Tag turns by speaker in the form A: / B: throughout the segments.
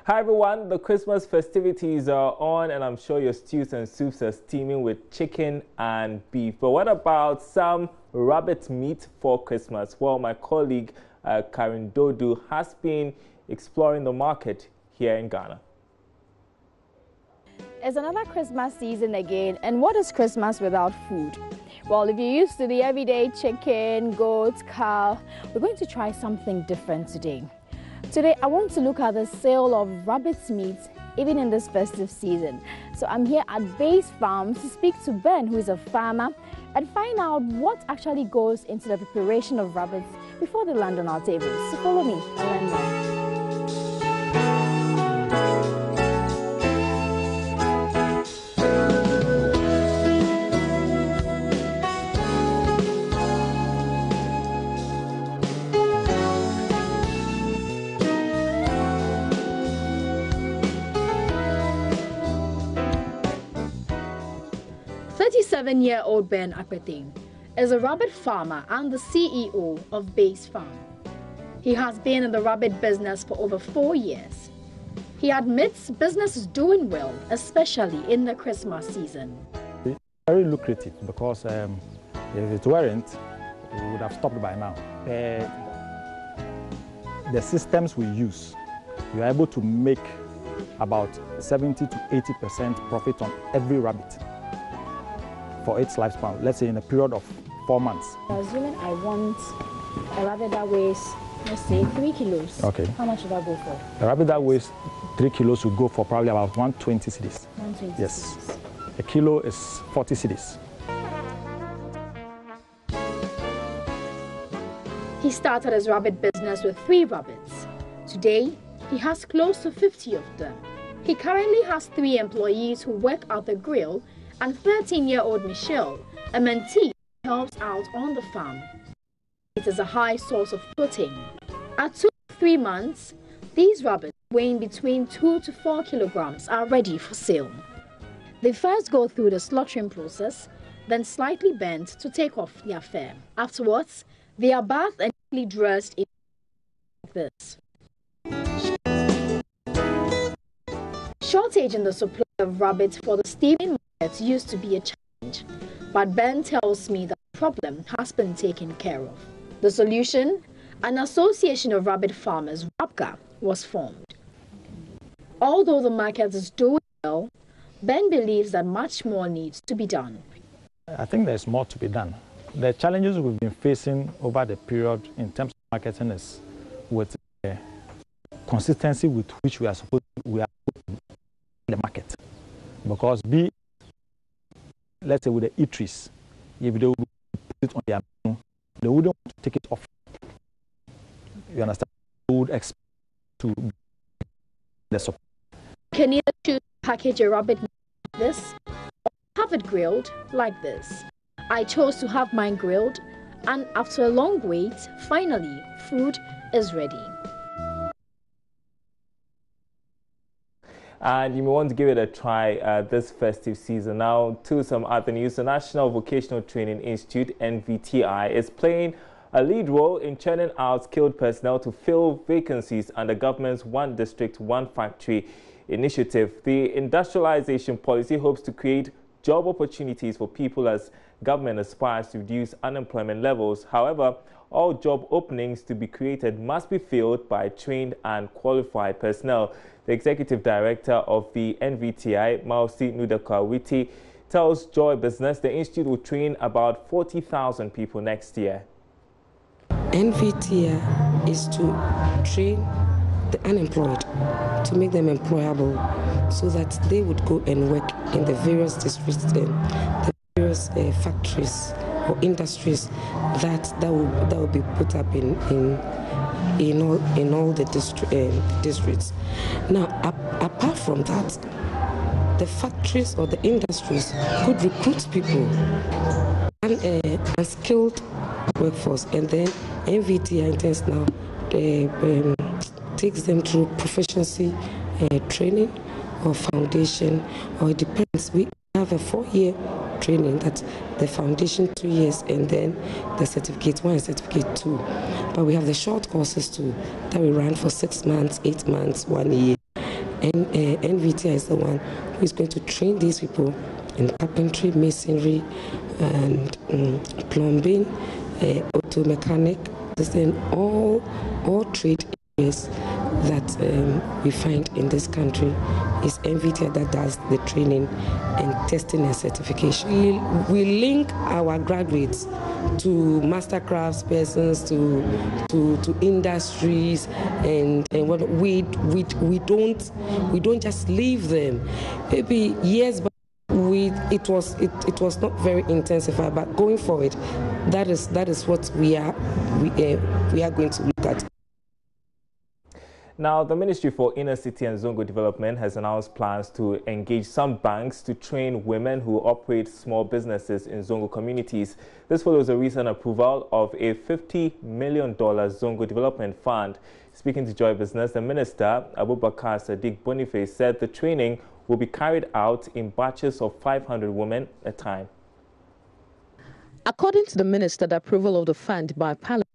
A: Hi everyone, the Christmas festivities are on and I'm sure your stews and soups are steaming with chicken and beef. But what about some rabbit meat for Christmas? Well, my colleague Karen Dodu has been exploring the market here in Ghana.
B: It's another Christmas season again, and what is Christmas without food? Well, if you're used to the everyday chicken, goat, cow, we're going to try something different today. Today, I want to look at the sale of rabbit's meat even in this festive season. So I'm here at Base Farm to speak to Ben, who is a farmer, and find out what actually goes into the preparation of rabbits before they land on our tables. So follow me and learn more. 37-year-old Ben Akpete is a rabbit farmer and the CEO of Base Farm. He has been in the rabbit business for over 4 years. He admits business is doing well, especially in the Christmas season.
C: It's very lucrative because if it weren't, we would have stopped by now. The systems we use, we are able to make about 70 to 80% profit on every rabbit for its lifespan, let's say in a period of 4 months.
B: Assuming I want a rabbit that weighs, let's say, 3 kilos.
C: Okay.
B: How much should I go for?
C: A rabbit that weighs 3 kilos will go for probably about 120 cedis.
B: 120
C: Yes.
B: cedis.
C: A kilo is 40 cedis.
B: He started his rabbit business with 3 rabbits. Today, he has close to 50 of them. He currently has 3 employees who work at the grill, and 13-year-old Michelle, a mentee, helps out on the farm. It is a high source of protein. At 2 to 3 months, these rabbits weighing between 2 to 4 kilograms are ready for sale. They first go through the slaughtering process, then slightly bent to take off their fur. Afterwards, they are bathed and neatly dressed in like this. Shortage in the supply of rabbits for the steaming market used to be a challenge, but Ben tells me that the problem has been taken care of. The solution, an association of rabbit farmers, RABGA, was formed. Although the market is doing well, Ben believes that much more needs to be done.
C: I think there's more to be done. The challenges we've been facing over the period in terms of marketing is with the consistency with which we are supposed to the market. Because let's say with the eateries, if they would put it on their menu, they wouldn't want to take it off. You understand? They would expect to the supply.
B: You can either choose to package a rabbit like this or have it grilled like this. I chose to have mine grilled, and after a long wait, finally, food is ready.
A: And you may want to give it a try this festive season. Now to some other news. The National Vocational Training Institute, NVTI, is playing a lead role in churning out skilled personnel to fill vacancies under government's One District, One Factory initiative. The industrialization policy hopes to create job opportunities for people as government aspires to reduce unemployment levels. However, all job openings to be created must be filled by trained and qualified personnel. The executive director of the NVTI, Mausi Nudakawiti, tells Joy Business the institute will train about 40,000 people next year.
D: NVTI is to train the unemployed, to make them employable so that they would go and work in the various districts, the various factories or industries that will be put up in all the districts. Now, apart from that, the factories or the industries could recruit people and skilled workforce, and then NVTI intends now takes them through proficiency training or foundation, or it depends. We have a 4-year training, that's the foundation 2 years, and then the certificate 1 and certificate 2. But we have the short courses too that we run for 6 months, 8 months, 1 year. And NVTI is the one who is going to train these people in carpentry, masonry, and plumbing, auto mechanic, and all trade areas that we find in this country. Is NVTI that does the training and testing and certification. We link our graduates to master crafts persons, to industries, and what we don't just leave them. Maybe years back it was not very intensified, but going forward, that is what we are going to look at.
A: Now, the Ministry for Inner City and Zongo Development has announced plans to engage some banks to train women who operate small businesses in Zongo communities. This follows a recent approval of a $50 million Zongo Development Fund. Speaking to Joy Business, the Minister, Abubakar Sadiq Boniface, said the training will be carried out in batches of 500 women at a time.
E: According to the Minister, the approval of the fund by Parliament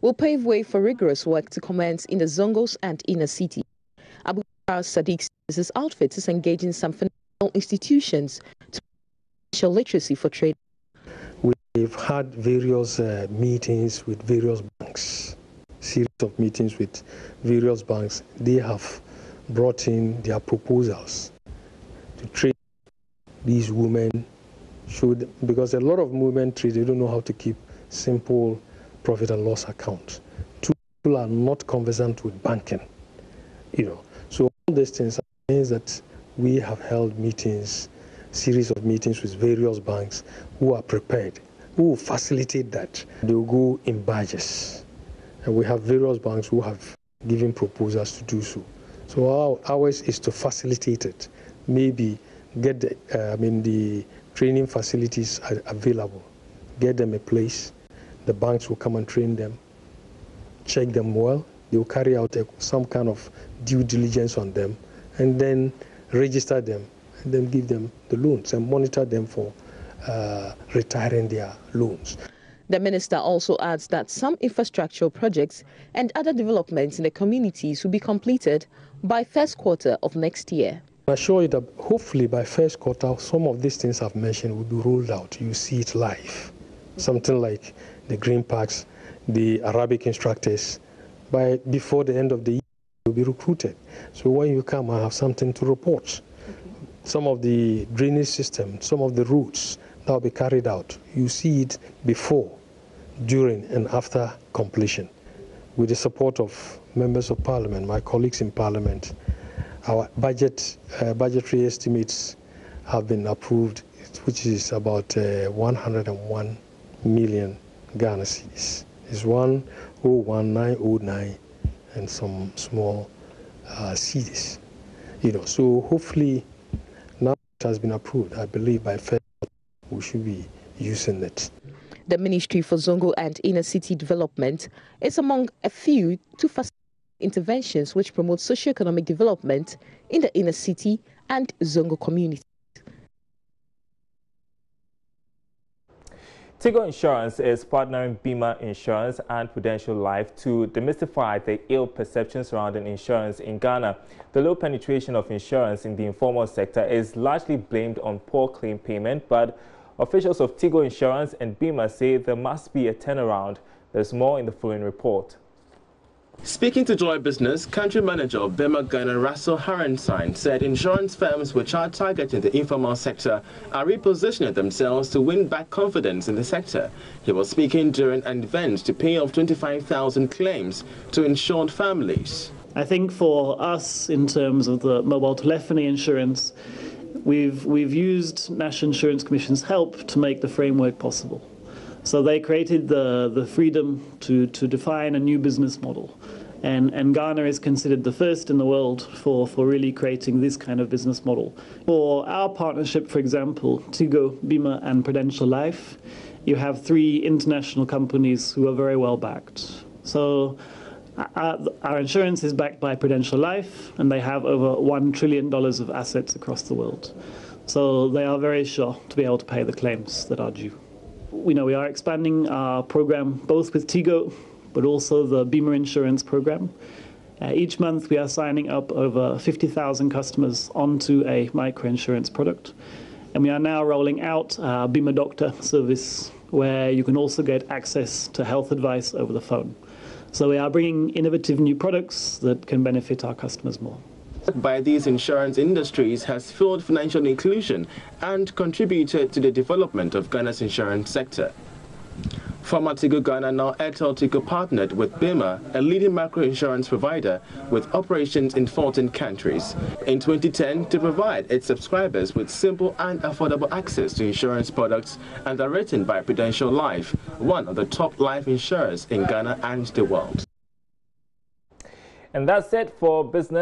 E: will pave way for rigorous work to commence in the Zongos and Inner City. Abubakar Sadiq says his outfit is engaging some financial institutions to financial literacy for trade.
F: We've had various meetings with various banks, series of meetings with various banks. They have brought in their proposals to train these women, because a lot of women trade, they don't know how to keep simple profit and loss account. Two people are not conversant with banking, So all these things means that we have held meetings, series of meetings with various banks who are prepared, who will facilitate that. They will go in batches, and we have various banks who have given proposals to do so. So ours is to facilitate it. Maybe get the training facilities are available, get them a place. The banks will come and train them, check them well. They will carry out some kind of due diligence on them, and then register them, and then give them the loans and monitor them for retiring their loans.
E: The Minister also adds that some infrastructural projects and other developments in the communities will be completed by first quarter of next year.
F: I assure you that hopefully by first quarter, some of these things I've mentioned will be rolled out. You see it live. Something like the green parks, the Arabic instructors, before the end of the year, will be recruited. So when you come, I have something to report. Some of the drainage system, some of the routes that will be carried out. You see it before, during, and after completion. With the support of members of Parliament, my colleagues in Parliament, our budgetary estimates have been approved, which is about 101 million Ghana cedis. It's 101,909 and some small cedis. So hopefully now it has been approved. I believe by February we should be using it.
E: The Ministry for Zongo and Inner City Development is among a few to facilitate interventions which promote socio-economic development in the inner city and Zongo community.
A: Tigo Insurance is partnering Bima Insurance and Prudential Life to demystify the ill perception surrounding insurance in Ghana. The low penetration of insurance in the informal sector is largely blamed on poor claim payment, but officials of Tigo Insurance and Bima say there must be a turnaround. There's more in the following report.
G: Speaking to Joy Business, country manager of Bema Ghana, Russell Harenstein, said insurance firms which are targeting the informal sector are repositioning themselves to win back confidence in the sector. He was speaking during an event to pay off 25,000 claims to insured families.
H: I think for us, in terms of the mobile telephony insurance, we've used National Insurance Commission's help to make the framework possible. So they created the freedom to define a new business model. And Ghana is considered the first in the world for really creating this kind of business model. For our partnership, for example, Tigo, Bima and Prudential Life, you have 3 international companies who are very well backed. So our insurance is backed by Prudential Life, and they have over $1 trillion of assets across the world. So they are very sure to be able to pay the claims that are due. We are expanding our program both with Tigo, but also the Bima Insurance program. Each month we are signing up over 50,000 customers onto a microinsurance product. And we are now rolling out Bima Doctor service, where you can also get access to health advice over the phone. So we are bringing innovative new products that can benefit our customers more.
G: By these insurance industries has fueled financial inclusion and contributed to the development of Ghana's insurance sector. Former Tigo Ghana, now Airtel Tigo, partnered with Bima, a leading macro-insurance provider with operations in 14 countries, in 2010 to provide its subscribers with simple and affordable access to insurance products underwritten by Prudential Life, one of the top life insurers in Ghana and the world.
A: And that's it for business.